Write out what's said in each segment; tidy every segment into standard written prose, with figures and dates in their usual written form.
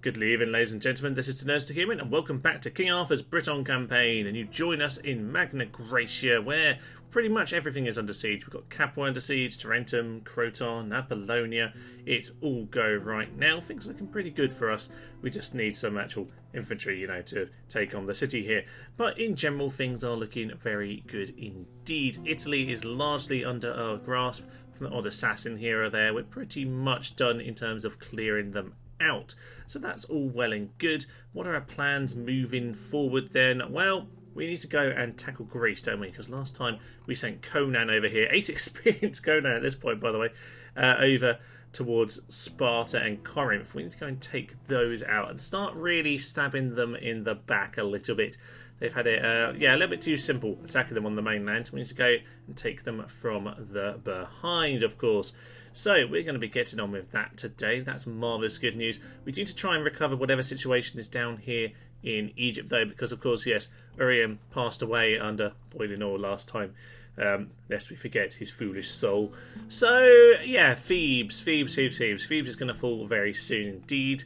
Good evening, ladies and gentlemen. This is the Nerds to Human, and welcome back to King Arthur's Briton campaign. And you join us in Magna Graecia, where pretty much everything is under siege. We've got Capua under siege, Tarentum, Croton, Apollonia. It's all go right now. Things are looking pretty good for us. We just need some actual infantry, to take on the city here. But in general, things are looking very good indeed. Italy is largely under our grasp. From the odd assassin here or there, we're pretty much done in terms of clearing them out. So that's all well and good. What are our plans moving forward then? Well, we need to go and tackle Greece, don't we? Because last time we sent Conan over here, 8 experienced Conan at this point, by the way, over towards Sparta and Corinth. We need to go and take those out and start really stabbing them in the back a little bit. They've had it, a little bit too simple attacking them on the mainland. We need to go and take them from the behind, of course. So we're going to be getting on with that today. That's marvellous good news. We need to try and recover whatever situation is down here in Egypt, though, because, of course, yes, Uriam passed away under boiling oil last time. Lest we forget his foolish soul. So, yeah, Thebes is going to fall very soon indeed.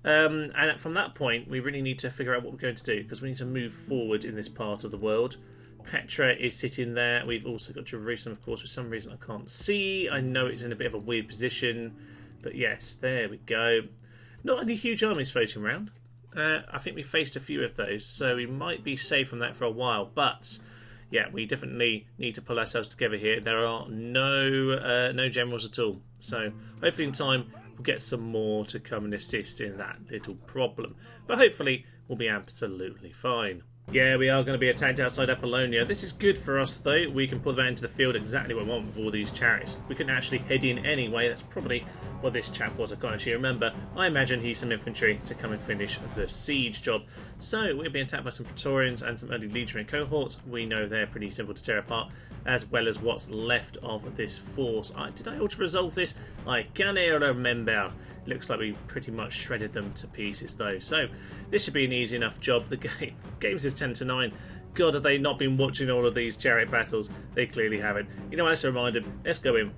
And from that point, we really need to figure out what we're going to do, because we need to move forward in this part of the world. Petra is sitting there. We've also got Jerusalem, of course. For some reason I can't see. I know it's in a bit of a weird position. But yes, there we go. Not any huge armies floating around. I think we faced a few of those, so we might be safe from that for a while. But yeah, we definitely need to pull ourselves together here. There are no generals at all. So hopefully in time we'll get some more to come and assist in that little problem. But hopefully we'll be absolutely fine. Yeah, we are going to be attacked outside Apollonia. This is good for us, though. We can put that into the field exactly what we want with all these chariots. We can actually head in anyway. That's probably what this chap was. I can't actually remember. I imagine he's some infantry to come and finish the siege job. So we're being attacked by some Praetorians and some early legionary cohorts. We know they're pretty simple to tear apart, as well as what's left of this force. Did I auto-resolve this? I can't remember. Looks like we pretty much shredded them to pieces, though. So this should be an easy enough job. The games is 10-9. God, have they not been watching all of these chariot battles? They clearly haven't. You know, as a reminder, let's go in.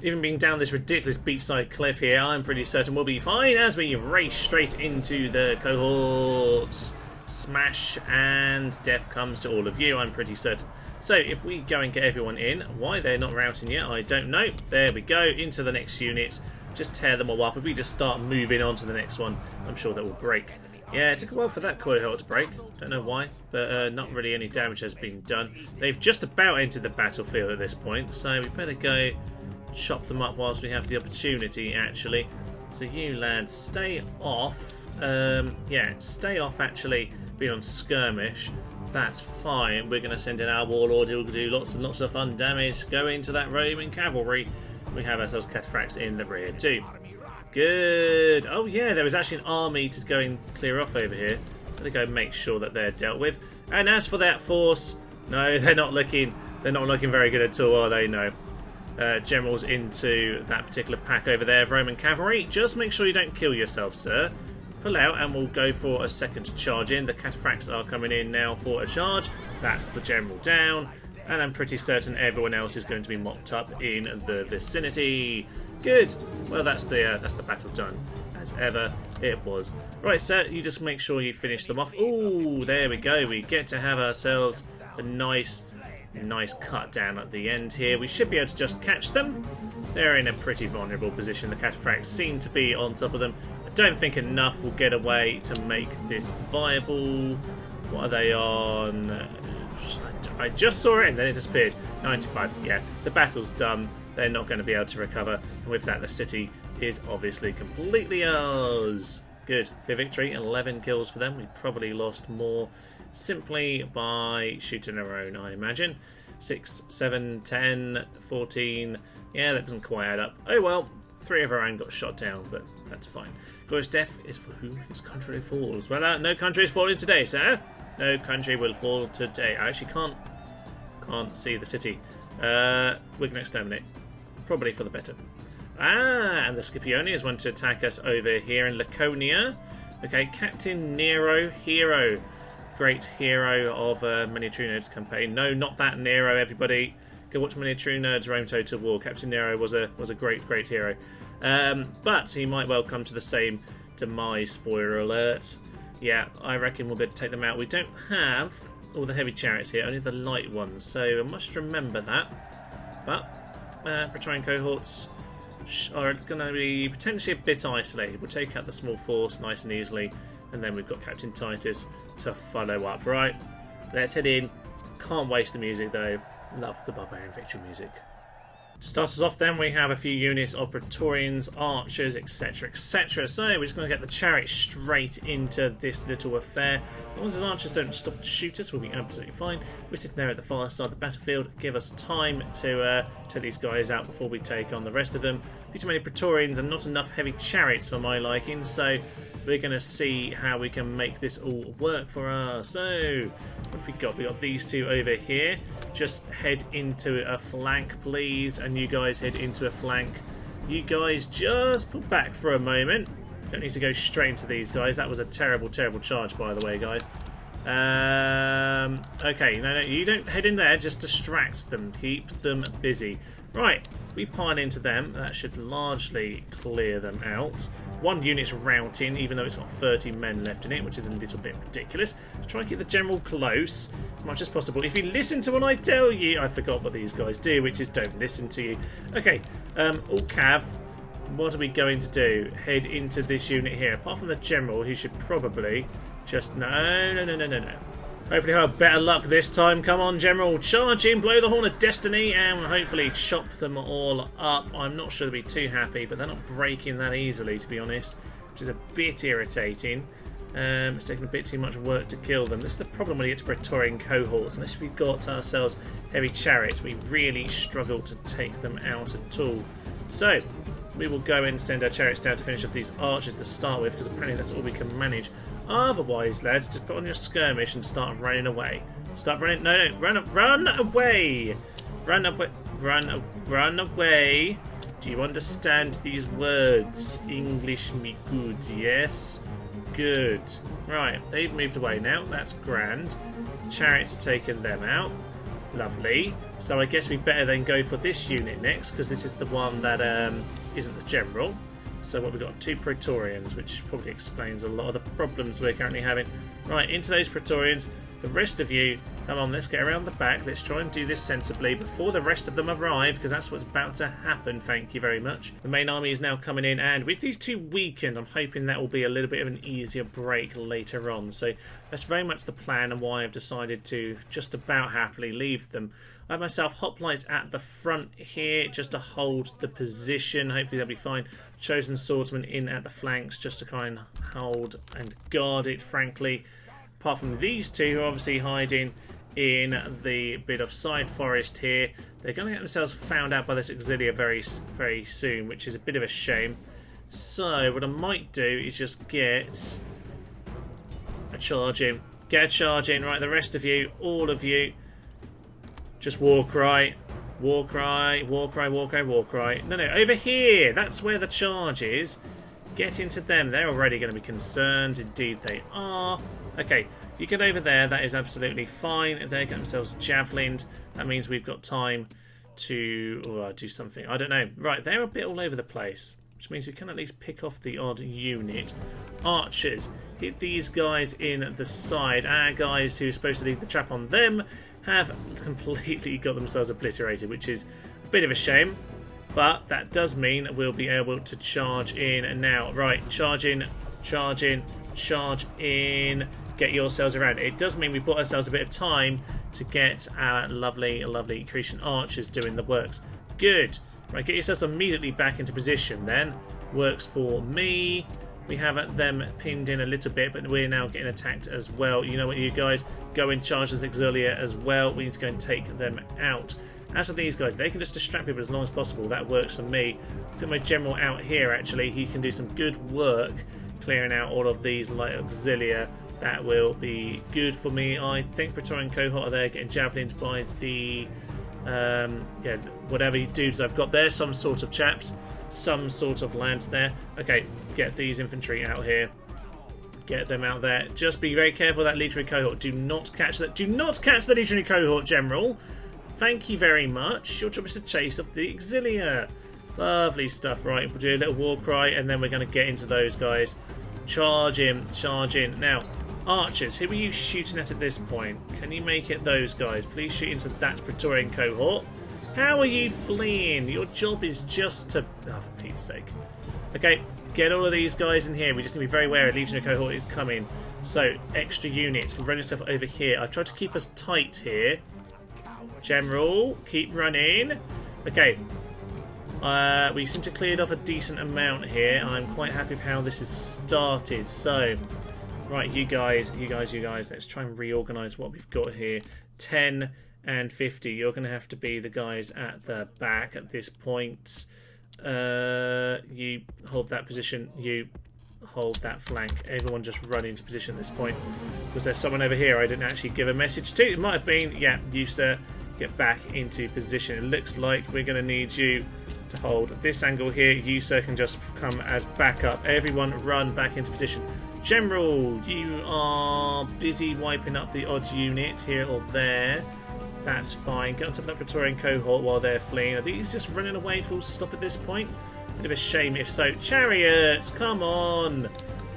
Even being down this ridiculous beachside cliff here, I'm pretty certain we'll be fine as we race straight into the cohorts. Smash, and death comes to all of you, I'm pretty certain. So if we go and get everyone in, why they're not routing yet, I don't know. There we go, into the next unit. Just tear them all up. If we just start moving on to the next one, I'm sure that will break. Yeah, it took a while for that cohort to break. Don't know why, but not really any damage has been done. They've just about entered the battlefield at this point, so we better go chop them up whilst we have the opportunity, actually. So you lads, stay off. Stay off, actually, being on skirmish. That's fine. We're going to send in our warlord who will do lots and lots of fun damage. Go into that Roman cavalry. We have ourselves cataphracts in the rear too. Good. Oh yeah, there was actually an army to go and clear off over here. Better go make sure that they're dealt with. And as for that force, no, they're not looking very good at all, are they? No. Generals into that particular pack over there of Roman cavalry. Just make sure you don't kill yourself, sir. Pull out and we'll go for a second charge in. The cataphracts are coming in now for a charge. That's the general down. And I'm pretty certain everyone else is going to be mopped up in the vicinity. Good. Well, that's the battle done, as ever it was. Right, sir, you just make sure you finish them off. Ooh, there we go. We get to have ourselves a nice cut down at the end here. We should be able to just catch them. They're in a pretty vulnerable position. The cataphracts seem to be on top of them. I don't think enough will get away to make this viable. What are they on? I just saw it and then it disappeared. 95. Yeah, the battle's done. They're not going to be able to recover. And with that, the city is obviously completely ours. Good. Clear victory. 11 kills for them. We probably lost more simply by shooting our own, I imagine. 6, 7, 10, 14. Yeah, that doesn't quite add up. Oh well. 3 of our own got shot down, but that's fine. Glorious death is for whom his country falls. Well, no country is falling today, sir. No country will fall today. I actually can't see the city. We're going to exterminate. Probably for the better. And the Scipionians want to attack us over here in Laconia. Okay, Captain Nero, hero. Great hero of Many True Nerds campaign. No, not that Nero, everybody. Go watch Many True Nerds Rome Total War. Captain Nero was a great hero. But he might well come to the same demise, spoiler alert. Yeah, I reckon we'll be able to take them out. We don't have all the heavy chariots here, only the light ones, so I must remember that. But Praetorian cohorts are going to be potentially a bit isolated. We'll take out the small force nice and easily, and then we've got Captain Titus to follow up. Right, let's head in. Can't waste the music though. Love the barbarian victory music. To start us off then, we have a few units of Praetorians, archers, etc, etc. So we're just going to get the chariot straight into this little affair. As long as the archers don't stop to shoot us, we'll be absolutely fine. We're sitting there at the far side of the battlefield. Give us time to take these guys out before we take on the rest of them. A few too many Praetorians and not enough heavy chariots for my liking, so we're going to see how we can make this all work for us. So, what have we got? We got these two over here. Just head into a flank, please, and you guys head into a flank. You guys just pull back for a moment. Don't need to go straight into these guys. That was a terrible, terrible charge, by the way, guys. Okay, no, you don't head in there. Just distract them. Keep them busy. Right, we pile into them. That should largely clear them out. One unit's routing, even though it's got 30 men left in it, which is a little bit ridiculous. Let's try and keep the general close as much as possible. If you listen to what I tell you, I forgot what these guys do, which is don't listen to you. Okay, all cav, what are we going to do? Head into this unit here. Apart from the general, who should probably just... No. Hopefully he'll have better luck this time. Come on, General. Charge in, blow the horn of destiny, and hopefully chop them all up. I'm not sure they'll be too happy, but they're not breaking that easily, to be honest, which is a bit irritating. It's taking a bit too much work to kill them. This is the problem when you get to Praetorian cohorts. Unless we've got ourselves heavy chariots, we really struggle to take them out at all. So, we will go and send our chariots down to finish off these archers to start with, because apparently that's all we can manage. Otherwise, lads, just put on your skirmish and start running away. Start running. No, run away. Run away. Do you understand these words? English me good, yes? Good. Right, they've moved away now. That's grand. Chariots have taken them out. Lovely. So I guess we better then go for this unit next, because this is the one that isn't the general. So what we've got, 2 Praetorians, which probably explains a lot of the problems we're currently having. Right, into those Praetorians. The rest of you, come on, let's get around the back. Let's try and do this sensibly before the rest of them arrive, because that's what's about to happen, thank you very much. The main army is now coming in, and with these 2 weakened, I'm hoping that will be a little bit of an easier break later on. So that's very much the plan and why I've decided to just about happily leave them. I have myself hoplites at the front here just to hold the position. Hopefully they'll be fine. Chosen swordsmen in at the flanks just to kind of hold and guard it, frankly. Apart from these two who are obviously hiding in the bit of side forest here. They're going to get themselves found out by this auxilia very, very soon, which is a bit of a shame. So what I might do is just get a charge in. Get a charge in. Right, the rest of you, all of you, just war cry, war cry, war cry, war cry, war cry. No, over here. That's where the charge is. Get into them. They're already going to be concerned. Indeed they are. Okay, you get over there. That is absolutely fine. They get themselves javelined. That means we've got time to do something. I don't know. Right, they're a bit all over the place, which means we can at least pick off the odd unit. Archers, hit these guys in the side. Our guys who are supposed to leave the trap on them have completely got themselves obliterated, which is a bit of a shame. But that does mean we'll be able to charge in now. Right, charge in, charge in, charge in. Get yourselves around. It does mean we bought ourselves a bit of time to get our lovely, lovely Cretan archers doing the works. Good. Right, get yourselves immediately back into position then. Works for me. We have them pinned in a little bit, but we're now getting attacked as well. You know what, you guys? Go and charge this auxilia as well. We need to go and take them out. As for these guys, they can just distract people as long as possible. That works for me. I think my general out here, actually, he can do some good work clearing out all of these light auxilia. That will be good for me. I think Praetorian cohort are there getting javelined by the whatever dudes I've got there. Some sort of chaps. Some sort of lads there. Okay, get these infantry out here. Get them out there. Just be very careful of that legionary cohort. Do not catch that. Do not catch the legionary cohort, General. Thank you very much. Your job is to chase off the auxilia. Lovely stuff. Right, we'll do a little war cry, and then we're going to get into those guys. Charge in, charge in. Now, archers, who are you shooting at this point? Can you make it those guys? Please shoot into that Praetorian cohort. How are you fleeing? Your job is just to... Oh, for Pete's sake. Okay, get all of these guys in here. We just need to be very aware a legionary cohort is coming. So, extra units. Run yourself over here. I've tried to keep us tight here. General, keep running. Okay. We seem to have cleared off a decent amount here. I'm quite happy with how this has started. So, right, you guys. Let's try and reorganise what we've got here. 10 and 50. You're going to have to be the guys at the back at this point. You hold that position. You hold that flank. Everyone just run into position at this point. Was there someone over here I didn't actually give a message to? It might have been. Yeah, you, sir. Get back into position. It looks like we're going to need you to hold this angle here. You, sir, can just come as backup. Everyone run back into position. General, you are busy wiping up the odd unit here or there. That's fine. Get on top of that Praetorian cohort while they're fleeing. Are these just running away full stop at this point? Bit of a shame if so. Chariots, come on.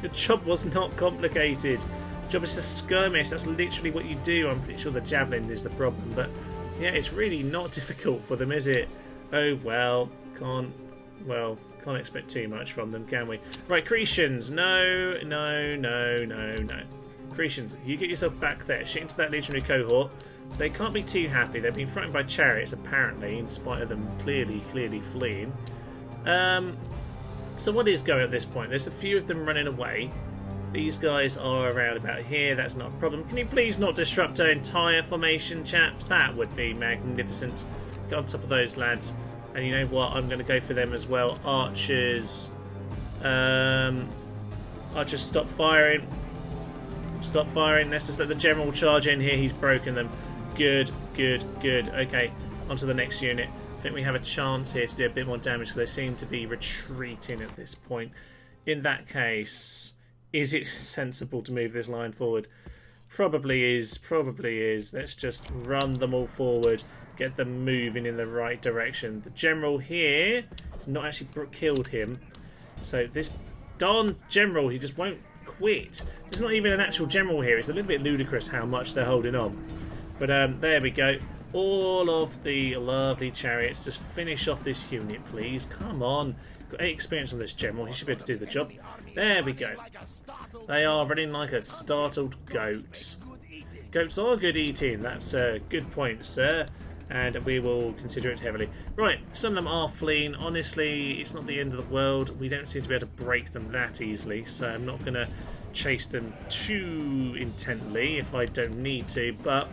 Your job was not complicated. Your job is to skirmish. That's literally what you do. I'm pretty sure the javelin is the problem, but yeah, it's really not difficult for them, is it? Oh well, can't expect too much from them, can we? Right, Cretians, no. Cretians, you get yourself back there. Shoot into that legionary cohort. They can't be too happy. They've been frightened by chariots, apparently, in spite of them clearly fleeing. So what is going at this point? There's a few of them running away. These guys are around about here. That's not a problem. Can you please not disrupt our entire formation, chaps? That would be magnificent. Get on top of those lads. And you know what? I'm going to go for them as well. Archers. Archers, stop firing. Stop firing. Let's just let the general charge in here. He's broken them. Good. Okay, on to the next unit. I think we have a chance here to do a bit more damage because they seem to be retreating at this point. In that case... Is it sensible to move this line forward? Probably is. Let's just run them all forward. Get them moving in the right direction. The general here has not actually killed him. So this darn general, he just won't quit. There's not even an actual general here. It's a little bit ludicrous how much they're holding on. But there we go. All of the lovely chariots. Just finish off this unit, please. Come on. Got 8 experience on this general. He should be able to do the job. There we go. They are running like a startled goat. Goats are good eating. That's a good point, sir. And we will consider it heavily. Right, some of them are fleeing. Honestly, it's not the end of the world. We don't seem to be able to break them that easily. So I'm not going to chase them too intently if I don't need to. But,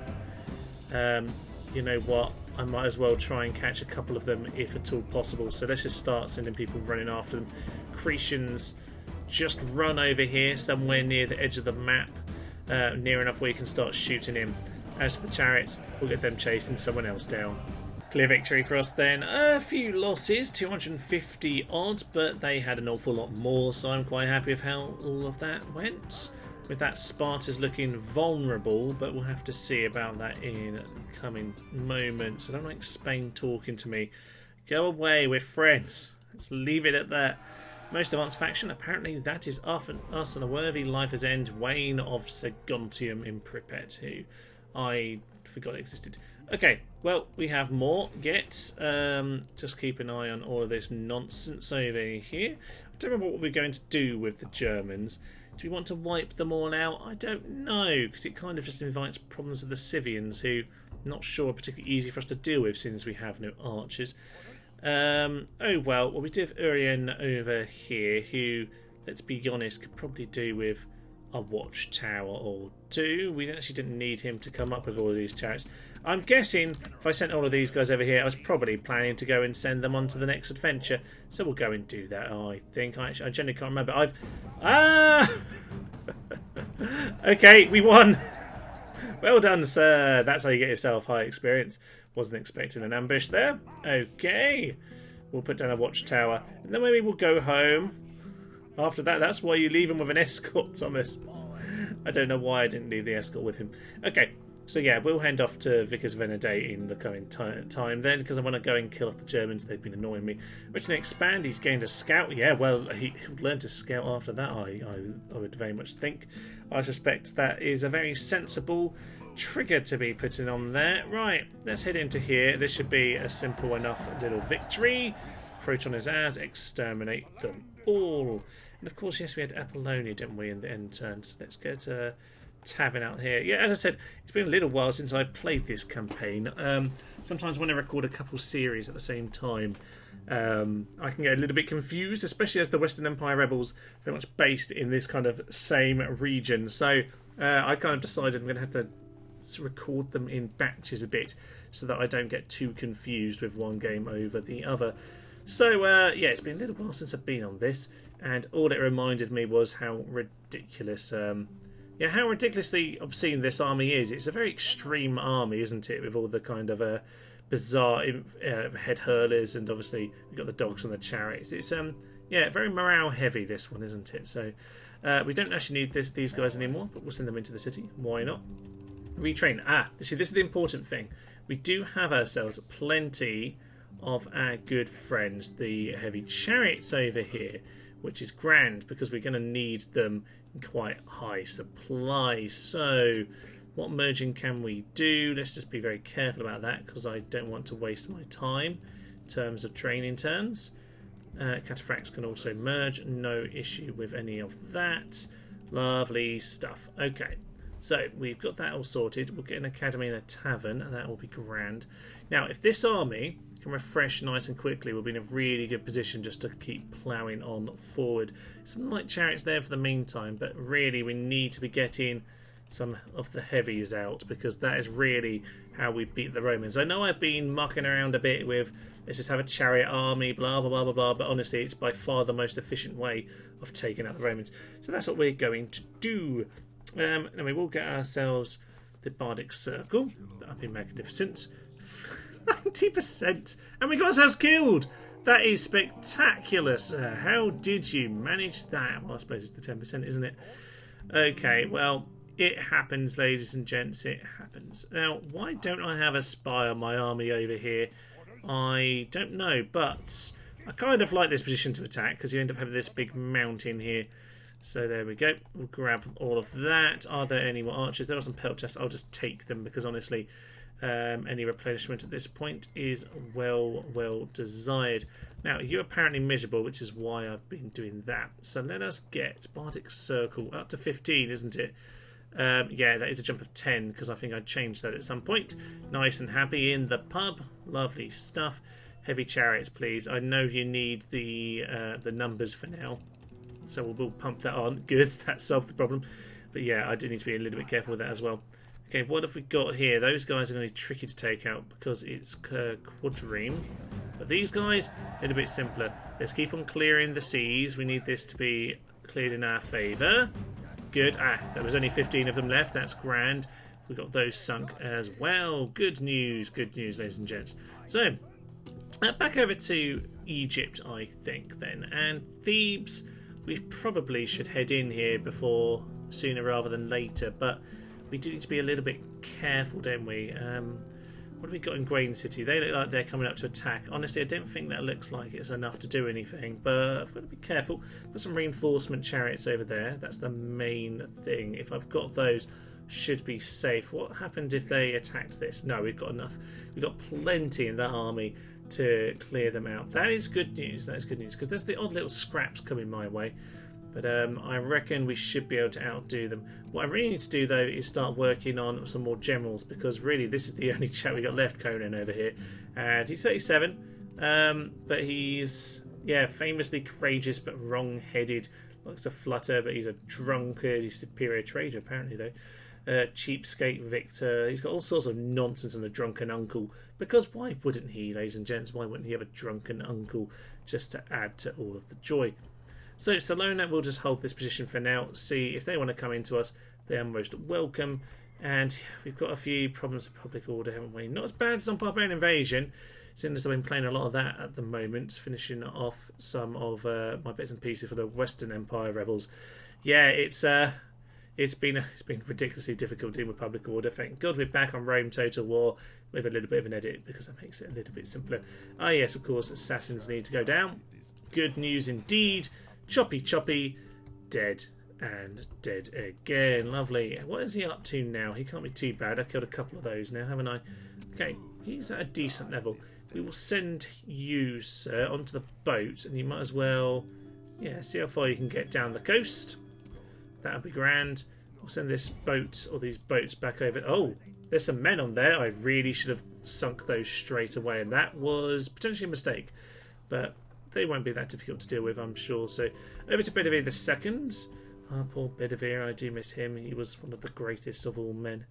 you know what? I might as well try and catch a couple of them if at all possible. So let's just start sending people running after them. Cretians, just run over here somewhere near the edge of the map, near enough where you can start shooting him. As for the chariots, we'll get them chasing someone else down. Clear victory for us then. A few losses, 250 odd, but they had an awful lot more, so I'm quite happy with how all of that went. With that, Sparta's looking vulnerable, but we'll have to see about that in coming moments. I don't like Spain talking to me. Go away, we're friends. Let's leave it at that. Most advanced faction, apparently that is us and a worthy life as end, Wayne of Saguntium in Pripyat, who I forgot existed. Okay, well, we have more. Just keep an eye on all of this nonsense over here. I don't remember what we're going to do with the Germans. Do we want to wipe them all out? I don't know, because it kind of just invites problems with the Scythians, who I'm not sure are particularly easy for us to deal with since we have no archers. Oh well, we do have Urien over here, who, let's be honest, could probably do with a watchtower or two. We actually didn't need him to come up with all of these chariots. I'm guessing if I sent all of these guys over here, I was probably planning to go and send them on to the next adventure. So we'll go and do that, I think. I generally can't remember. Okay, we won. Well done, sir. That's how you get yourself high experience. Wasn't expecting an ambush there. Okay. We'll put down a watchtower. And then maybe we'll go home. After that, that's why you leave him with an escort, Thomas. I don't know why I didn't leave the escort with him. Okay. So yeah, we'll hand off to Vickers Venedate in the coming time then, because I want to go and kill off the Germans. They've been annoying me. Richard expand. He's gained a scout. Yeah, well, he'll learn to scout after that. I would very much think. I suspect that is a very sensible trigger to be putting on there. Right, let's head into here. This should be a simple enough little victory. Proton is as exterminate them all. And of course, yes, we had Apollonia, didn't we, in the end turn? So let's get Tavern out here. Yeah, as I said, it's been a little while since I've played this campaign. Sometimes when I record a couple series at the same time, I can get a little bit confused, especially as the Western Empire rebels are very much based in this kind of same region. So I kind of decided I'm going to have to record them in batches a bit so that I don't get too confused with one game over the other. So yeah, it's been a little while since I've been on this, and all it reminded me was how ridiculous how ridiculously obscene this army is. It's a very extreme army, isn't it? With all the kind of bizarre head hurlers, and obviously we've got the dogs and the chariots. It's very morale heavy, this one, isn't it? So we don't actually need these guys anymore, but we'll send them into the city. Why not? Retrain. This is the important thing. We do have ourselves plenty of our good friends, the heavy chariots over here, which is grand because we're going to need them in quite high supply. So what merging can we do? Let's just be very careful about that because I don't want to waste my time in terms of training turns. Cataphracts can also merge, no issue with any of that. Lovely stuff. Okay, so we've got that all sorted. We'll get an academy and a tavern, and that will be grand. Now, if this army can refresh nice and quickly, we'll be in a really good position just to keep ploughing on forward. Some light chariots there for the meantime, but really we need to be getting some of the heavies out because that is really how we beat the Romans. I know I've been mucking around a bit with let's just have a chariot army, blah blah blah blah blah, but honestly it's by far the most efficient way of taking out the Romans. So that's what we're going to do. And we will get ourselves the Bardic Circle. That'll be magnificent. 90%, and we got ourselves killed. That is spectacular, sir. How did you manage that? Well, I suppose it's the 10%, isn't it? Okay, well, it happens, ladies and gents. It happens. Now, why don't I have a spy on my army over here? I don't know, but I kind of like this position to attack because you end up having this big mountain here. So there we go. We'll grab all of that. Are there any more archers? There are some pelt chests. I'll just take them because honestly, any replenishment at this point is well desired. Now you're apparently miserable, which is why I've been doing that. So let us get Bardic Circle up to 15, isn't it? Yeah, that is a jump of 10 because I think I changed that at some point. Nice and happy in the pub. Lovely stuff. Heavy chariots, please. I know you need the numbers for now, so we'll pump that on. Good, that solved the problem. But yeah, I do need to be a little bit careful with that as well. Okay, what have we got here? Those guys are going to be tricky to take out because it's quadrime. But these guys, a little bit simpler. Let's keep on clearing the seas. We need this to be cleared in our favour. Good. There was only 15 of them left. That's grand. We got those sunk as well. Good news, ladies and gents. So, back over to Egypt, I think, then. And Thebes, we probably should head in here before sooner rather than later. But we do need to be a little bit careful, don't we? What have we got in Grain City? They look like they're coming up to attack. Honestly, I don't think that looks like it's enough to do anything, but I've got to be careful. Got some reinforcement chariots over there. That's the main thing. If I've got those, should be safe. What happened if they attacked this? No, we've got enough. We've got plenty in that army to clear them out. That is good news. That is good news because there's the odd little scraps coming my way. But I reckon we should be able to outdo them. What I really need to do, though, is start working on some more generals because, really, this is the only chap we got left, Conan, over here. And he's 37, but he's, famously courageous but wrong-headed. Likes to flutter, but he's a drunkard. He's a superior trader, apparently, though. Cheapskate Victor. He's got all sorts of nonsense and a drunken uncle. Because why wouldn't he, ladies and gents? Why wouldn't he have a drunken uncle just to add to all of the joy? So Salona will just hold this position for now, see if they want to come into us. They are most welcome. And we've got a few problems of public order, haven't we? Not as bad as on Barbarian Invasion, seeing as I've been playing a lot of that at the moment, finishing off some of my bits and pieces for the Western Empire rebels. Yeah, it's It's been ridiculously difficult dealing with public order. Thank God we're back on Rome Total War with a little bit of an edit because that makes it a little bit simpler. Ah, yes, of course, assassins need to go down. Good news indeed. Choppy, choppy, dead and dead again. Lovely. What is he up to now? He can't be too bad. I've killed a couple of those now, haven't I? Okay, he's at a decent level. We will send you, sir, onto the boat, and you might as well, yeah, see how far you can get down the coast. That'll be grand. We'll send this boat, or these boats, back over. Oh, there's some men on there. I really should have sunk those straight away, and that was potentially a mistake. But they won't be that difficult to deal with, I'm sure. So, over to Bedivere the Second. Ah, poor Bedivere, I do miss him. He was one of the greatest of all men.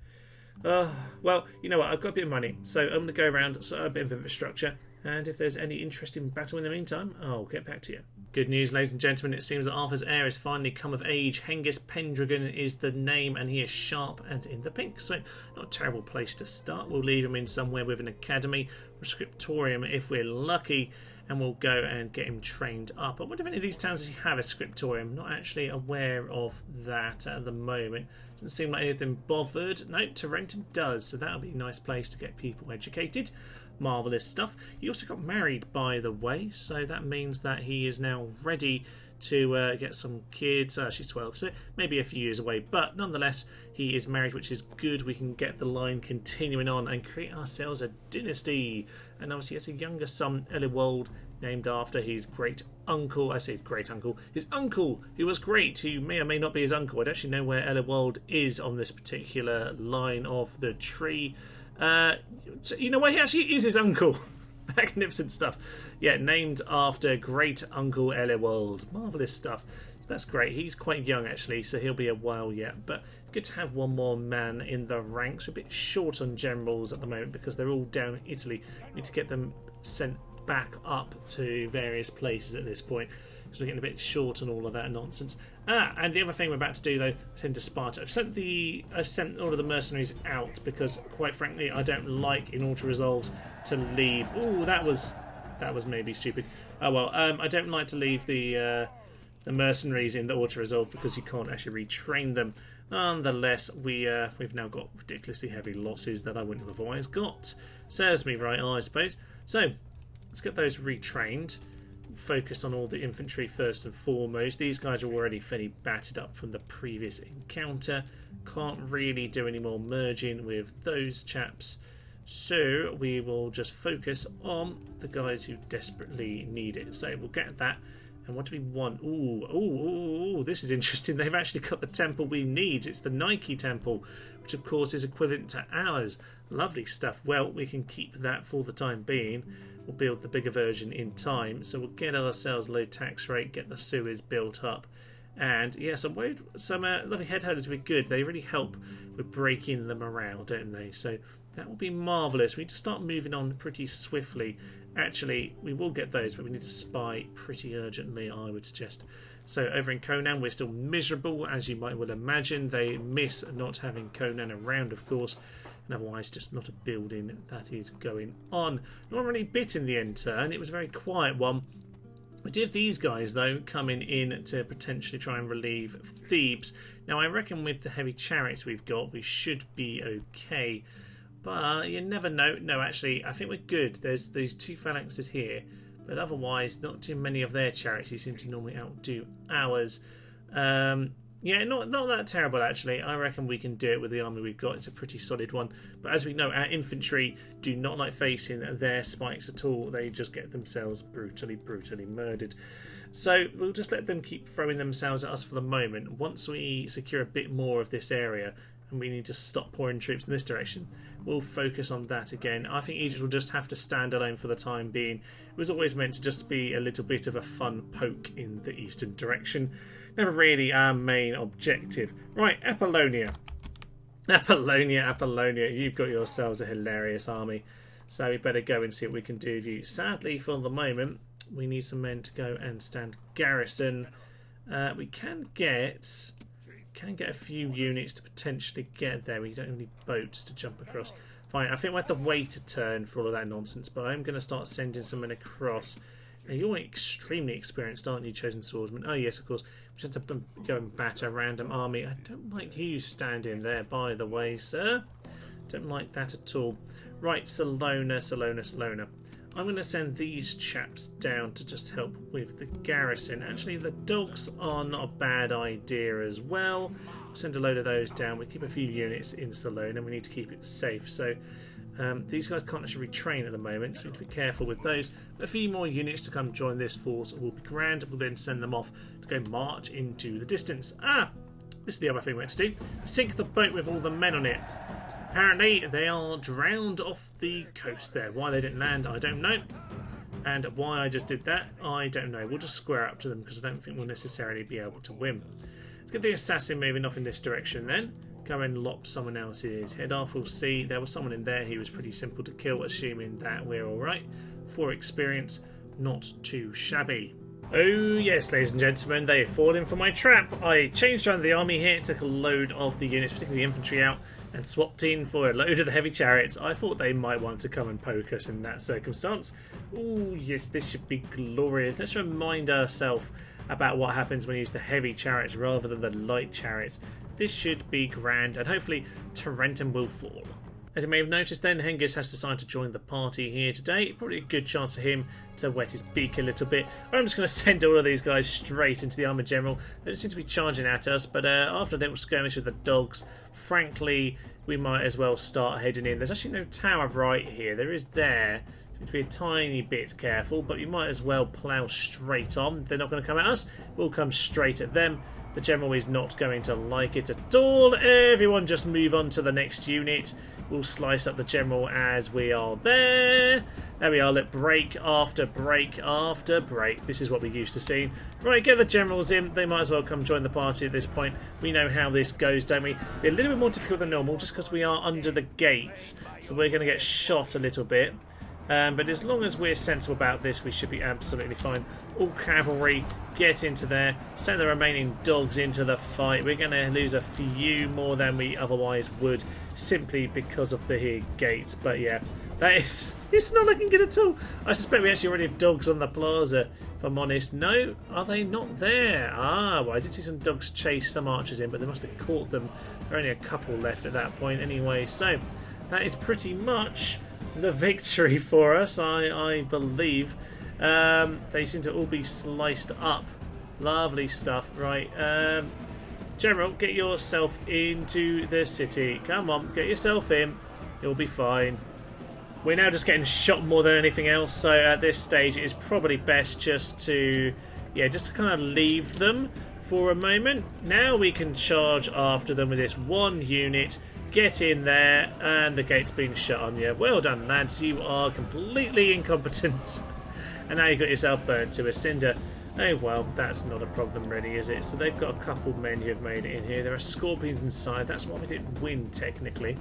Well, you know what? I've got a bit of money, so I'm going to go around, sort of a bit of infrastructure, and if there's any interesting battle in the meantime, I'll get back to you. Good news, ladies and gentlemen. It seems that Arthur's heir has finally come of age. Hengist Pendragon is the name, and he is sharp and in the pink, so not a terrible place to start. We'll leave him in somewhere with an academy or scriptorium if we're lucky, and we'll go and get him trained up. I wonder if any of these towns actually have a scriptorium. Not actually aware of that at the moment. Doesn't seem like anything bothered. No, Tarentum does, so that'll be a nice place to get people educated. Marvellous stuff. He also got married, by the way, so that means that he is now ready to get some kids. She's 12, so maybe a few years away, but nonetheless, he is married, which is good. We can get the line continuing on and create ourselves a dynasty. And obviously, he has a younger son, Eliwald, named after his great uncle. I say his great uncle. His uncle, who was great, who may or may not be his uncle. I don't actually know where Eliwald is on this particular line of the tree. You know what? He actually is his uncle. Magnificent stuff. Yeah, named after great uncle Eliwald. Marvellous stuff. So that's great. He's quite young actually, so he'll be a while yet. But good to have one more man in the ranks. We're a bit short on generals at the moment because they're all down in Italy. We need to get them sent back up to various places at this point. So we're getting a bit short on all of that nonsense. And the other thing we're about to do, though, send to Sparta. I've sent all of the mercenaries out because, quite frankly, I don't like in auto resolves to leave. Ooh, that was maybe stupid. Oh well, I don't like to leave the mercenaries in the auto resolve because you can't actually retrain them. Nonetheless, we've now got ridiculously heavy losses that I wouldn't have otherwise got. Serves me right, I suppose. So let's get those retrained. Focus on all the infantry first and foremost. These guys are already fairly battered up from the previous encounter. Can't really do any more merging with those chaps. So we will just focus on the guys who desperately need it. So we'll get that. And what do we want? Ooh, this is interesting. They've actually got the temple we need. It's the Nike temple, which of course is equivalent to ours. Lovely stuff. Well, we can keep that for the time being. We'll build the bigger version in time. So we'll get ourselves low tax rate, get the sewers built up. And yeah, some lovely headhunters would be good. They really help with breaking the morale, don't they? So that will be marvellous. We need to start moving on pretty swiftly. Actually, we will get those, but we need to spy pretty urgently, I would suggest. So over in Conan, we're still miserable, as you might well imagine. They miss not having Conan around, of course. And otherwise, just not a building that is going on. Not really bit in the end turn. It was a very quiet one. We did have these guys, though, coming in to potentially try and relieve Thebes. Now, I reckon with the heavy chariots we've got, we should be okay. But you never know. No, actually, I think we're good. There's these two phalanxes here. But otherwise, not too many of their chariots who seem to normally outdo ours. Yeah, not that terrible, actually. I reckon we can do it with the army we've got. It's a pretty solid one. But as we know, our infantry do not like facing their spikes at all. They just get themselves brutally murdered. So we'll just let them keep throwing themselves at us for the moment. Once we secure a bit more of this area, and we need to stop pouring troops in this direction, we'll focus on that again. I think Egypt will just have to stand alone for the time being. It was always meant to just be a little bit of a fun poke in the eastern direction. Never really our main objective. Right, Apollonia. Apollonia. You've got yourselves a hilarious army. So we better go and see what we can do with you. Sadly, for the moment, we need some men to go and stand garrison. We can get a few units to potentially get there. We don't have any boats to jump across. Fine, I think we'll have to wait a turn for all of that nonsense, but I'm going to start sending some men across You're extremely experienced, aren't you, Chosen Swordsman? Oh, yes, of course. We just have to go and batter a random army. I don't like you standing there, by the way, sir. Don't like that at all. Right, Salona. I'm going to send these chaps down to just help with the garrison. Actually, the dogs are not a bad idea as well. Send a load of those down. We keep a few units in Salona. We need to keep it safe. So these guys can't actually retrain at the moment, so we need to be careful with those. A few more units to come join this force will be grand. We'll then send them off to go march into the distance. This is the other thing we have to do. Sink the boat with all the men on it. Apparently they are drowned off the coast there. Why they didn't land, I don't know. And why I just did that, I don't know. We'll just square up to them because I don't think we'll necessarily be able to win. Let's get the assassin moving off in this direction then. Go and lop someone else's head off. We'll see. There was someone in there. He was pretty simple to kill, assuming that we're alright. 4 experience, not too shabby. Oh yes, ladies and gentlemen, they have fallen for my trap. I changed around the army here, took a load of the units, particularly the infantry out, and swapped in for a load of the heavy chariots. I thought they might want to come and poke us in that circumstance. Oh yes, this should be glorious. Let's remind ourselves about what happens when you use the heavy chariots rather than the light chariots. This should be grand, and hopefully Tarentum will fall. As you may have noticed then, Hengist has decided to join the party here today. Probably a good chance for him to wet his beak a little bit. I'm just going to send all of these guys straight into the Armoured General. They don't seem to be charging at us, but after a little skirmish with the dogs, frankly, we might as well start heading in. There's actually no tower right here. There is there. You need to be a tiny bit careful, but you might as well plough straight on. They're not going to come at us. We'll come straight at them. The General is not going to like it at all. Everyone just move on to the next unit. We'll slice up the General as we are there. There we are. Look, break after break after break. This is what we're used to seeing. Right, get the Generals in. They might as well come join the party at this point. We know how this goes, don't we? Be a little bit more difficult than normal just because we are under the gates. So we're going to get shot a little bit. But as long as we're sensible about this, we should be absolutely fine. All cavalry, get into there. Send the remaining dogs into the fight. We're going to lose a few more than we otherwise would, simply because of the here gates. But yeah, it's not looking good at all. I suspect we actually already have dogs on the plaza, if I'm honest. No, are they not there? Well, I did see some dogs chase some archers in, but they must have caught them. There are only a couple left at that point anyway. So that is pretty much the victory for us, I believe. They seem to all be sliced up. Lovely stuff. Right, General, get yourself into the city. Come on, get yourself in. You'll be fine. We're now just getting shot more than anything else, so at this stage it is probably best just to kind of leave them for a moment. Now we can charge after them with this one unit. Get in there, and the gate's being shut on you. Well done, lads. You are completely incompetent. And now you've got yourself burnt to a cinder. Oh, well, that's not a problem, really, is it? So they've got a couple of men who have made it in here. There are scorpions inside. That's why we didn't win, technically.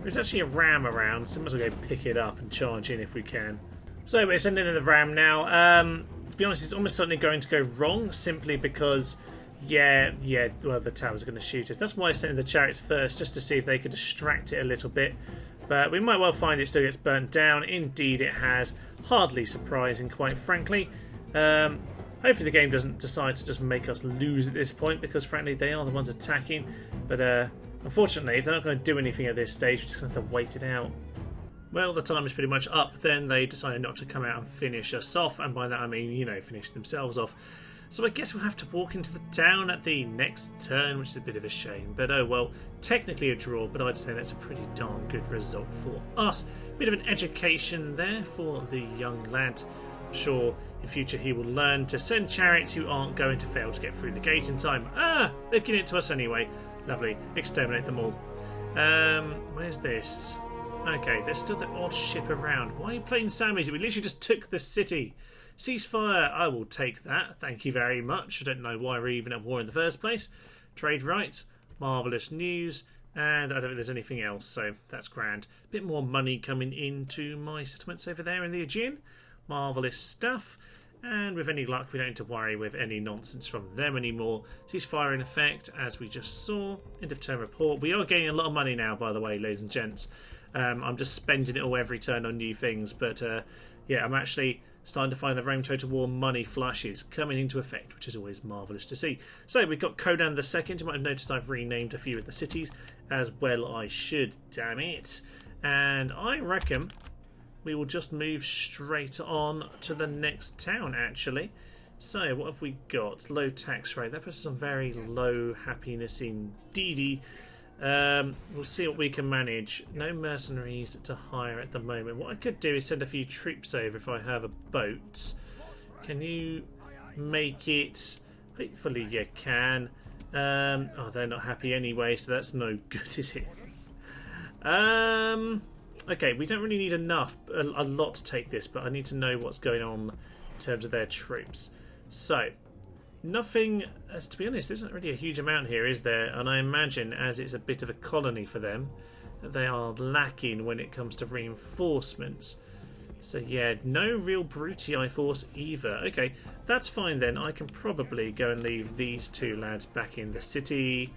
There's actually a ram around, so we must well go pick it up and charge in if we can. So we're sending in the ram now. To be honest, it's almost certainly going to go wrong, simply because well, the tower's going to shoot us. That's why I sent in the chariots first, just to see if they could distract it a little bit. But we might well find it still gets burnt down. Indeed it has. Hardly surprising, quite frankly. Hopefully the game doesn't decide to just make us lose at this point, because frankly they are the ones attacking. But unfortunately, if they're not going to do anything at this stage, we're just going to have to wait it out. Well, the time is pretty much up. Then they decided not to come out and finish us off. And by that I mean, finish themselves off. So I guess we'll have to walk into the town at the next turn, which is a bit of a shame. But oh well, technically a draw, but I'd say that's a pretty darn good result for us. Bit of an education there for the young lad. I'm sure in future he will learn to send chariots who aren't going to fail to get through the gate in time. They've given it to us anyway. Lovely. Exterminate them all. Where's this? Okay, there's still that odd ship around. Why are you playing Sammys? We literally just took the city. Ceasefire, I will take that. Thank you very much. I don't know why we're even at war in the first place. Trade rights, marvellous news, and I don't think there's anything else, so that's grand. A bit more money coming into my settlements over there in the Aegean. Marvellous stuff. And with any luck, we don't need to worry with any nonsense from them anymore. Ceasefire in effect, as we just saw. End of term report. We are getting a lot of money now, by the way, ladies and gents. I'm just spending it all every turn on new things, but I'm actually Starting to find the Rome Total War money flushes coming into effect, which is always marvellous to see. So we've got Conan the Second. You might have noticed I've renamed a few of the cities, as well I should, damn it. And I reckon we will just move straight on to the next town, actually. So what have we got? Low tax rate. That puts us on very low happiness indeedy. We'll see what we can manage. No mercenaries to hire at the moment. What I could do is send a few troops over if I have a boat. Can you make it? Hopefully you can. Oh, they're not happy anyway, so that's no good, is it? Okay, we don't really need a lot to take this, but I need to know what's going on in terms of their troops. So, nothing, as to be honest, there's not really a huge amount here, is there? And I imagine, as it's a bit of a colony for them, that they are lacking when it comes to reinforcements. So yeah, no real Brutii force either. Okay, that's fine then. I can probably go and leave these two lads back in the city.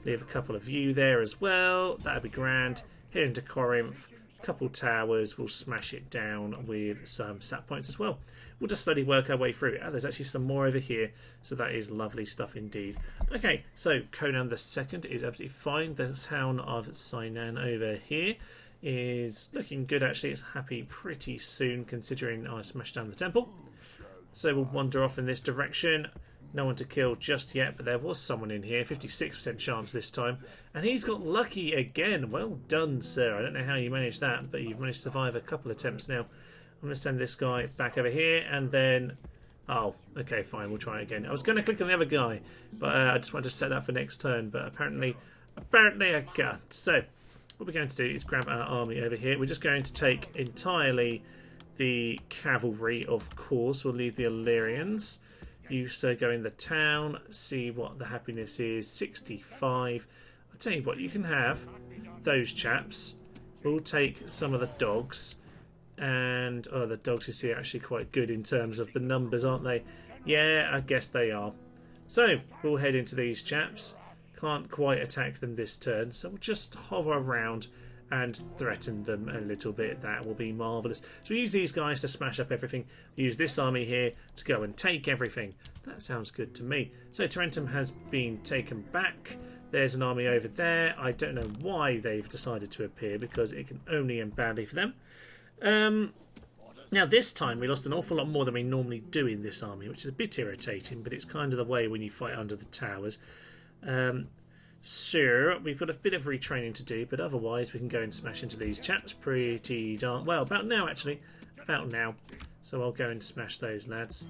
Leave a couple of you there as well. That'd be grand. Head into Corinth. Couple towers. We'll smash it down with some stat points as well. We'll just slowly work our way through it. Oh, there's actually some more over here. So that is lovely stuff indeed. Okay, so Conan the Second is absolutely fine. The town of Sinan over here is looking good actually. It's happy pretty soon considering I smashed down the temple. So we'll wander off in this direction. No one to kill just yet, but there was someone in here. 56% chance this time. And he's got lucky again. Well done, sir. I don't know how you managed that, but you've managed to survive a couple of attempts now. I'm going to send this guy back over here and then... Oh, okay, fine. We'll try again. I was going to click on the other guy, but I just wanted to set that for next turn. But apparently I can't. So what we're going to do is grab our army over here. We're just going to take entirely the cavalry, of course. We'll leave the Illyrians. You so go in the town, see what the happiness is. 65. I'll tell you what, you can have those chaps. We'll take some of the dogs. And oh, the dogs you see are actually quite good in terms of the numbers, aren't they? Yeah, I guess they are. So we'll head into these chaps. Can't quite attack them this turn, so we'll just hover around and threaten them a little bit. That will be marvellous. So we use these guys to smash up everything. We use this army here to go and take everything. That sounds good to me. So Tarentum has been taken back. There's an army over there. I don't know why they've decided to appear because it can only end badly for them. Now this time we lost an awful lot more than we normally do in this army, which is a bit irritating, but it's kind of the way when you fight under the towers. So we've got a bit of retraining to do, but otherwise we can go and smash into these chaps pretty darn well. About now, actually. About now. So I'll go and smash those lads.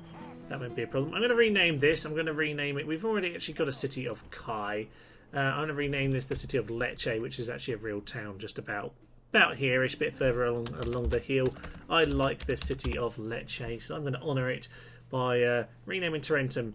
That won't be a problem. I'm going to rename this. I'm going to rename it. We've already actually got a city of Kai. I'm going to rename this the city of Lecce, which is actually a real town just about here-ish, a bit further along the hill. I like this city of Lecce, so I'm going to honour it by renaming Tarentum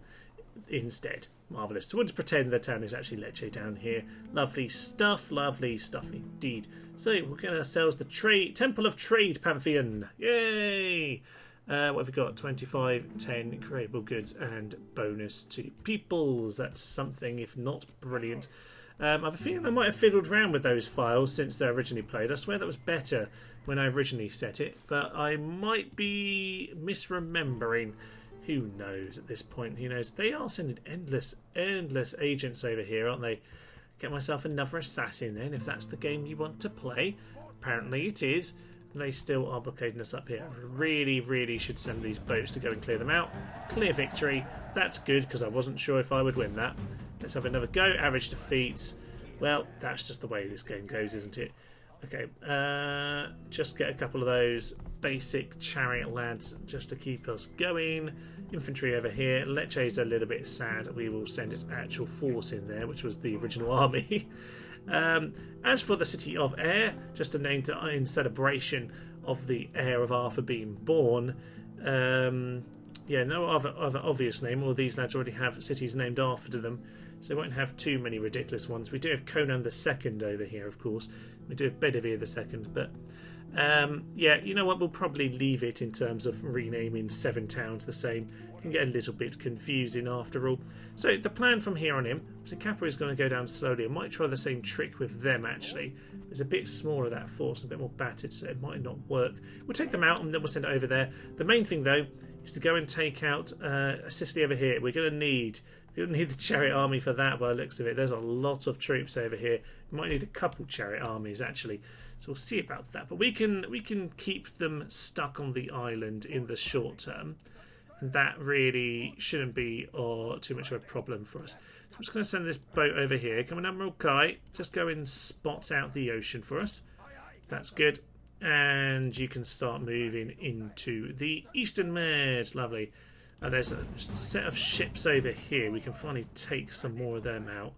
instead. Marvellous. So we'll just pretend the town is actually Lecce down here. Lovely stuff indeed. So we'll get ourselves the Temple of Trade Pantheon. Yay! What have we got? 25, 10 creatable goods and bonus to peoples. That's something, if not brilliant. I have a feeling I might have fiddled around with those files since they originally played. I swear that was better when I originally set it, but I might be misremembering. Who knows at this point? Who knows? They are sending endless agents over here, aren't they? Get myself another assassin then, if that's the game you want to play. Apparently it is. They still are blockading us up here. I really should send these boats to go and clear them out. Clear victory. That's good, because I wasn't sure if I would win that. Let's have another go. Average defeats. Well, that's just the way this game goes, isn't it? Okay, just get a couple of those basic chariot lads just to keep us going. Infantry over here. Lecce's a little bit sad. We will send its actual force in there, which was the original army. As for the city of Ayr, just a name in celebration of the heir of Arthur being born. Yeah, no other obvious name. All these lads already have cities named after them, so we won't have too many ridiculous ones. We do have Conan the Second over here, of course. We do have Bedivere the Second, but yeah, you know what? We'll probably leave it in terms of renaming 7 towns the same, It can get a little bit confusing after all. So the plan from here on in, so Kappa is going to go down slowly. I might try the same trick with them actually. It's a bit smaller, that force, and a bit more battered, so it might not work. We'll take them out and then we'll send it over there. The main thing though is to go and take out Sicily over here. We're going to need the chariot army for that by the looks of it. There's a lot of troops over here. We might need a couple chariot armies actually. So we'll see about that. But we can keep them stuck on the island in the short term. And that really shouldn't be too much of a problem for us. So I'm just going to send this boat over here. Come on, Admiral Kai. Just go and spot out the ocean for us. That's good. And you can start moving into the Eastern Med. Lovely. There's a set of ships over here. We can finally take some more of them out.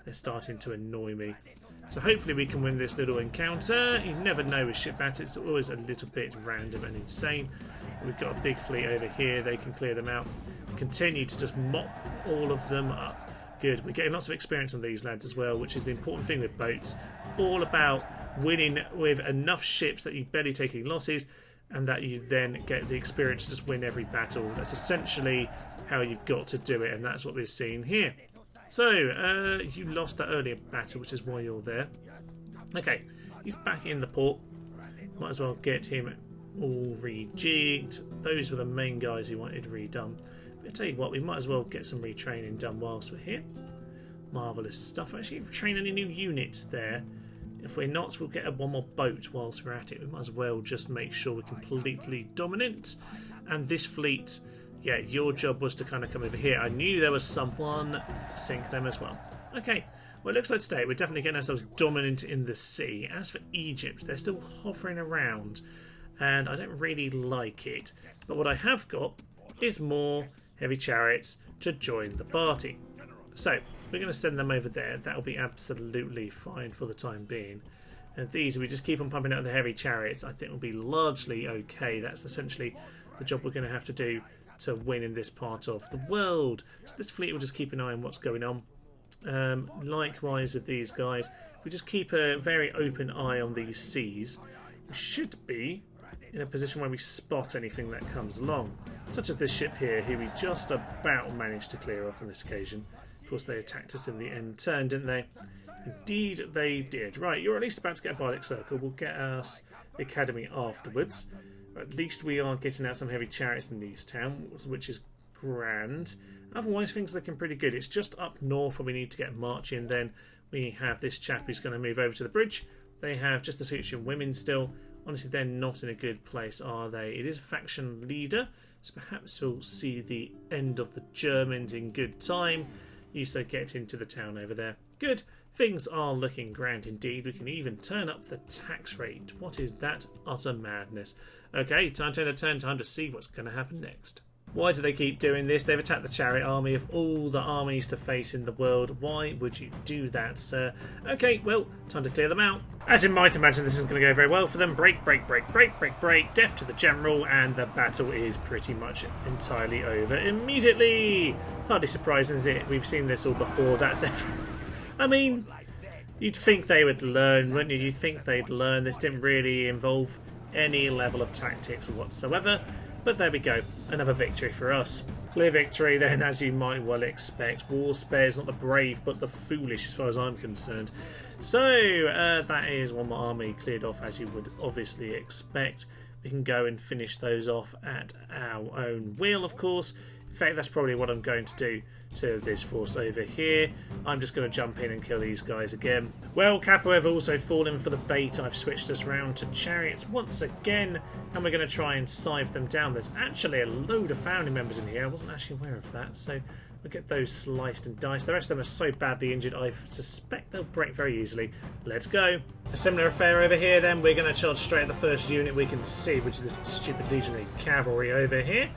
They're starting to annoy me. So hopefully we can win this little encounter. You never know with ship battles. It's always a little bit random and insane. We've got a big fleet over here. They can clear them out. We continue to just mop all of them up. Good. We're getting lots of experience on these lads as well, which is the important thing with boats. All about winning with enough ships that you barely take any losses, and that you then get the experience to just win every battle. That's essentially how you've got to do it, and that's what we're seeing here. So, you lost that earlier battle, which is why you're there. Okay, he's back in the port. Might as well get him all rejigged. Those were the main guys who wanted redone. But I tell you what, we might as well get some retraining done whilst we're here. Marvellous stuff. Actually, train any new units there. If we're not, we'll get one more boat whilst we're at it. We might as well just make sure we're completely dominant. And this fleet, yeah, your job was to kind of come over here. I knew there was someone. Sink them as well. Okay, well, it looks like today we're definitely getting ourselves dominant in the sea. As for Egypt, they're still hovering around, and I don't really like it. But what I have got is more heavy chariots to join the party. So we're going to send them over there. That'll be absolutely fine for the time being. And these, if we just keep on pumping out the heavy chariots, I think will be largely okay. That's essentially the job we're going to have to do to win in this part of the world. So this fleet will just keep an eye on what's going on. Likewise with these guys, we just keep a very open eye on these seas. We should be in a position where we spot anything that comes along, such as this ship here, who we just about managed to clear off on this occasion. Of course, they attacked us in the end turn, didn't they? Indeed, they did. Right, you're at least about to get a Bardic Circle. We'll get us the Academy afterwards. At least we are getting out some heavy chariots in these towns, which is grand. Otherwise, things are looking pretty good. It's just up north where we need to get marching. Then we have this chap who's going to move over to the bridge. They have just the Egyptian women still. Honestly, they're not in a good place, are they? It is a faction leader, so perhaps we'll see the end of the Germans in good time. You so get into the town over there. Good. Things are looking grand indeed. We can even turn up the tax rate. What is that? Utter madness. Okay, time to end the turn. Time to see what's going to happen next. Why do they keep doing this? They've attacked the chariot army of all the armies to face in the world. Why would you do that, sir? Okay, well, time to clear them out. As you might imagine, this isn't going to go very well for them. Break, break, break, break, break, break. Death to the general, and the battle is pretty much entirely over immediately. It's hardly surprising, is it? We've seen this all before. That's I mean, you'd think they would learn, wouldn't you? You'd think they'd learn. This didn't really involve any level of tactics whatsoever. But there we go, another victory for us. Clear victory then, as you might well expect. War spares not the brave, but the foolish, as far as I'm concerned. So, that is one more army cleared off, as you would obviously expect. We can go and finish those off at our own will, of course. In fact, that's probably what I'm going to do to this force over here. I'm just going to jump in and kill these guys again. Well, Capo have also fallen for the bait. I've switched us round to chariots once again, and we're going to try and sieve them down. There's actually a load of founding members in here. I wasn't actually aware of that, so we'll get those sliced and diced. The rest of them are so badly injured, I suspect they'll break very easily. Let's go. A similar affair over here then. We're going to charge straight at the first unit we can see, which is this stupid legionary cavalry over here.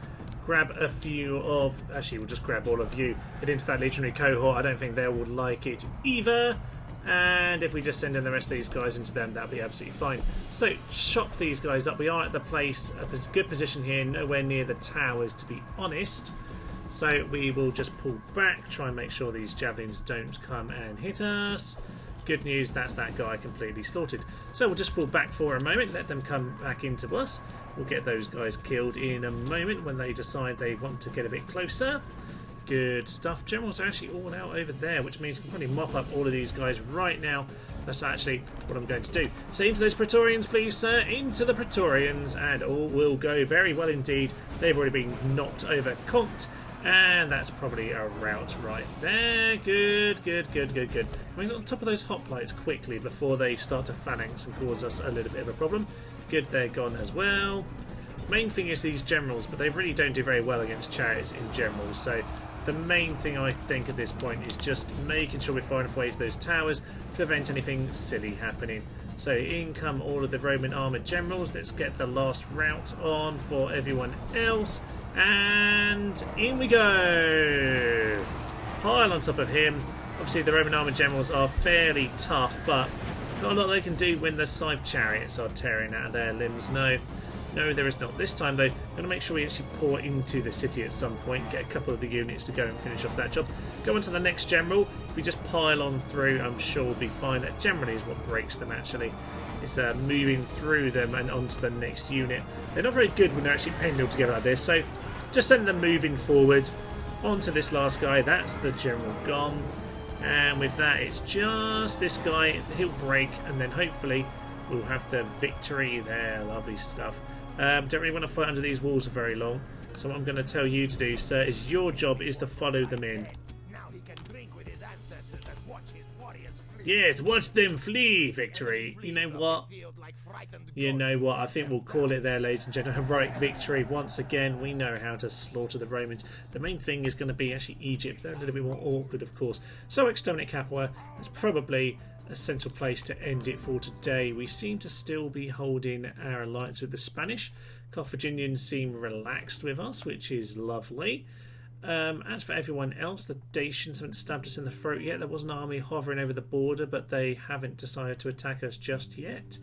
Grab a few of... Actually, we'll just grab all of you. Get into that legionary cohort. I don't think they would like it either. And if we just send in the rest of these guys into them, that'll be absolutely fine. So, chop these guys up. We are at the place, a good position here, nowhere near the towers, to be honest. So we will just pull back, try and make sure these javelins don't come and hit us. Good news, that's that guy completely slaughtered. So we'll just fall back for a moment, let them come back into us. We'll get those guys killed in a moment when they decide they want to get a bit closer. Good stuff. Generals are actually all out over there, which means we can probably mop up all of these guys right now. That's actually what I'm going to do. So into those Praetorians, please, sir. Into the Praetorians, and all will go very well indeed. They've already been knocked over conked, and that's probably a rout right there. Good, good, good, good, good. Can we get on top of those hoplites quickly before they start to phalanx and cause us a little bit of a problem? Good, they're gone as well. Main thing is these generals, but they really don't do very well against chariots in general, so the main thing I think at this point is just making sure we're far enough away to those towers to prevent anything silly happening. So in come all of the Roman armoured generals. Let's get the last rout on for everyone else. And in we go. Pile on top of him. Obviously the Roman armoured generals are fairly tough, but not a lot they can do when the scythe chariots are tearing out of their limbs. No, there is not. This time, though, I'm going to make sure we actually pour into the city at some point, get a couple of the units to go and finish off that job. Go on to the next general. If we just pile on through, I'm sure we'll be fine. That generally is what breaks them, actually. It's moving through them and onto the next unit. They're not very good when they're actually pinned all together like this, so just send them moving forward onto this last guy. That's the general gone. And with that, it's just this guy. He'll break, and then hopefully we'll have the victory there. Lovely stuff. Don't really want to fight under these walls for very long. So what I'm going to tell you to do, sir, is your job is to follow them in. Yes, watch them flee, victory. You know what? You know what? I think we'll call it there, ladies and gentlemen. Heroic victory. Once again, we know how to slaughter the Romans. The main thing is going to be actually Egypt. They're a little bit more awkward, of course. So exterminate Capua. It's probably a central place to end it for today. We seem to still be holding our alliance with the Spanish. Carthaginians seem relaxed with us, which is lovely. As for everyone else, the Dacians haven't stabbed us in the throat yet. There was an army hovering over the border, but they haven't decided to attack us just yet.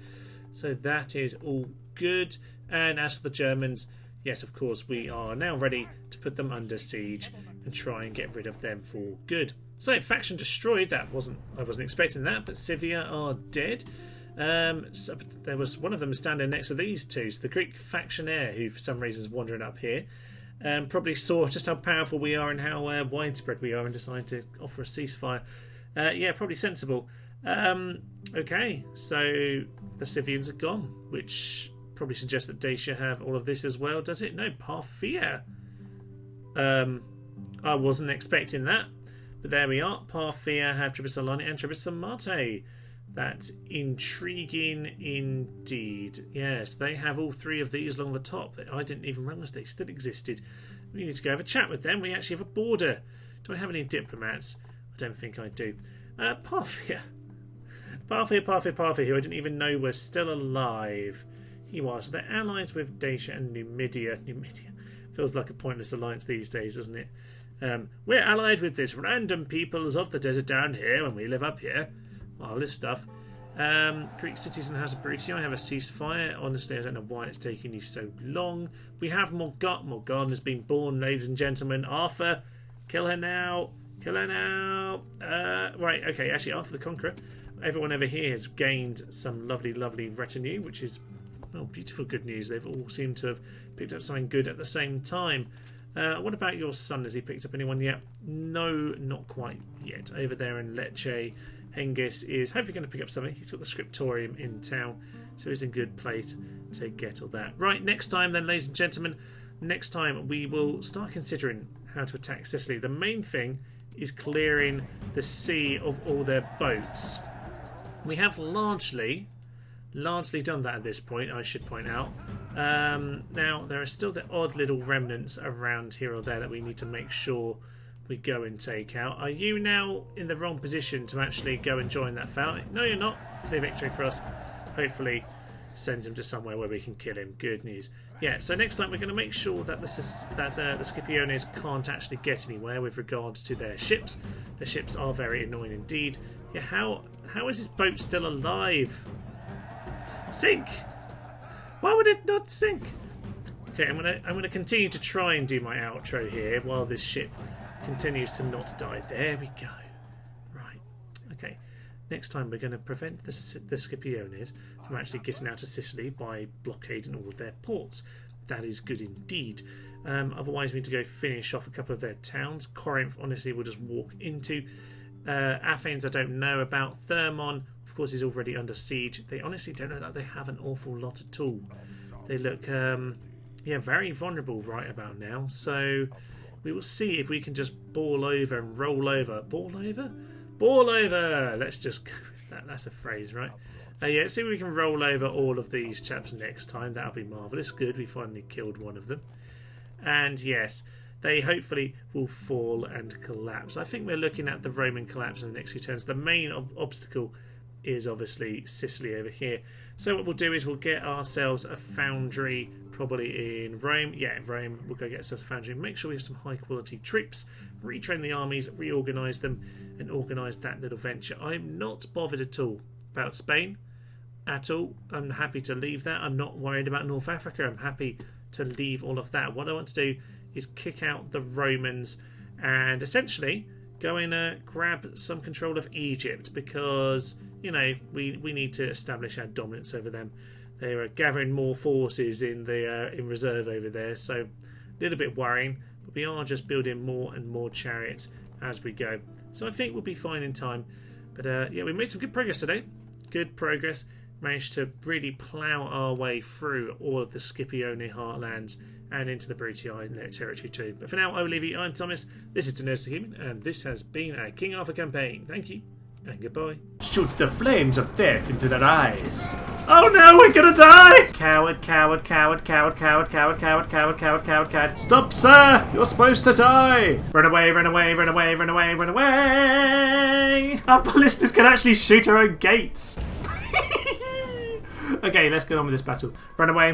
So that is all good. And as for the Germans, yes, of course, we are now ready to put them under siege and try and get rid of them for good. So, faction destroyed. I wasn't expecting that, but Scythia are dead. So there was one of them standing next to these two. So the Greek factionaire, who for some reason is wandering up here, probably saw just how powerful we are and how widespread we are and decided to offer a ceasefire. Yeah, probably sensible. Okay, so the Scythians are gone, which probably suggests that Dacia have all of this as well, does it? No, Parthia. I wasn't expecting that. But there we are. Parthia have Tribisolani and Tribisomate. That's intriguing indeed. Yes, they have all three of these along the top. I didn't even realise they still existed. We need to go have a chat with them. We actually have a border. Do I have any diplomats? I don't think I do. Parthia, who I didn't even know were still alive. He was. They're allies with Dacia and Numidia. Numidia feels like a pointless alliance these days, doesn't it? We're allied with this random peoples of the desert down here when we live up here. All this stuff. Greek cities in the House of Briton. I have a ceasefire. Honestly, I don't know why it's taking you so long. We have Morgana. Morgana has been born, ladies and gentlemen. Arthur, kill her now. Kill her now. Right, okay, actually, Arthur the Conqueror. Everyone over here has gained some lovely, lovely retinue, which is, well, beautiful good news. They've all seemed to have picked up something good at the same time. What about your son? Has he picked up anyone yet? No, not quite yet. Over there in Lecce, Hengist is hopefully going to pick up something. He's got the scriptorium in town, so he's in good place to get all that. Right, next time then, ladies and gentlemen, next time we will start considering how to attack Sicily. The main thing is clearing the sea of all their boats. We have largely done that at this point, I should point out. Now, there are still the odd little remnants around here or there that we need to make sure we go and take out. Are you now in the wrong position to actually go and join that fight? No, you're not. Clear victory for us. Hopefully send him to somewhere where we can kill him. Good news. Yeah, so next time we're going to make sure that the Scipiones can't actually get anywhere with regards to their ships. The ships are very annoying indeed. Yeah, how is this boat still alive? Sink! Why would it not sink? Okay, I'm gonna continue to try and do my outro here while this ship continues to not die. There we go. Right. Okay. Next time we're going to prevent the Scipiones from actually getting out of Sicily by blockading all of their ports. That is good indeed. Otherwise we need to go finish off a couple of their towns. Corinth, honestly, we'll just walk into. Athens, I don't know about. Thermon, of course, is already under siege. They honestly don't know that they have an awful lot at all. They look, very vulnerable right about now. So we will see if we can just ball over and roll over. Ball over? Ball over! Let's just go with that. That's a phrase, right? Yeah, see if we can roll over all of these chaps next time. That'll be marvellous. Good, we finally killed one of them. And yes, they hopefully will fall and collapse. I think we're looking at the Roman collapse in the next few turns. The main obstacle is obviously Sicily over here. So what we'll do is we'll get ourselves a foundry, probably in Rome. Yeah, Rome. We'll go get ourselves a foundry. Make sure we have some high quality troops. Retrain the armies, reorganise them, and organise that little venture. I'm not bothered at all about Spain. At all. I'm happy to leave that. I'm not worried about North Africa. I'm happy to leave all of that. What I want to do is kick out the Romans and essentially go and grab some control of Egypt, because we need to establish our dominance over them. They are gathering more forces in reserve over there, so a little bit worrying, but we are just building more and more chariots as we go, so I think we'll be fine in time. But we made some good progress today. Good progress. Managed to really plough our way through all of the Scipione heartlands and into the Briton territory too. But for now, I will leave you. I'm Thomas. This is Tenacious Human, and this has been a King Arthur campaign. Thank you, and goodbye. Shoot the flames of death into their eyes. Oh no, we're gonna die! Coward, coward, coward, coward, coward, coward, coward, coward, coward, coward, coward. Stop, sir! You're supposed to die! Run away, run away, run away, run away, run away! Our ballistas can actually shoot our own gates. Okay, let's get on with this battle. Run away.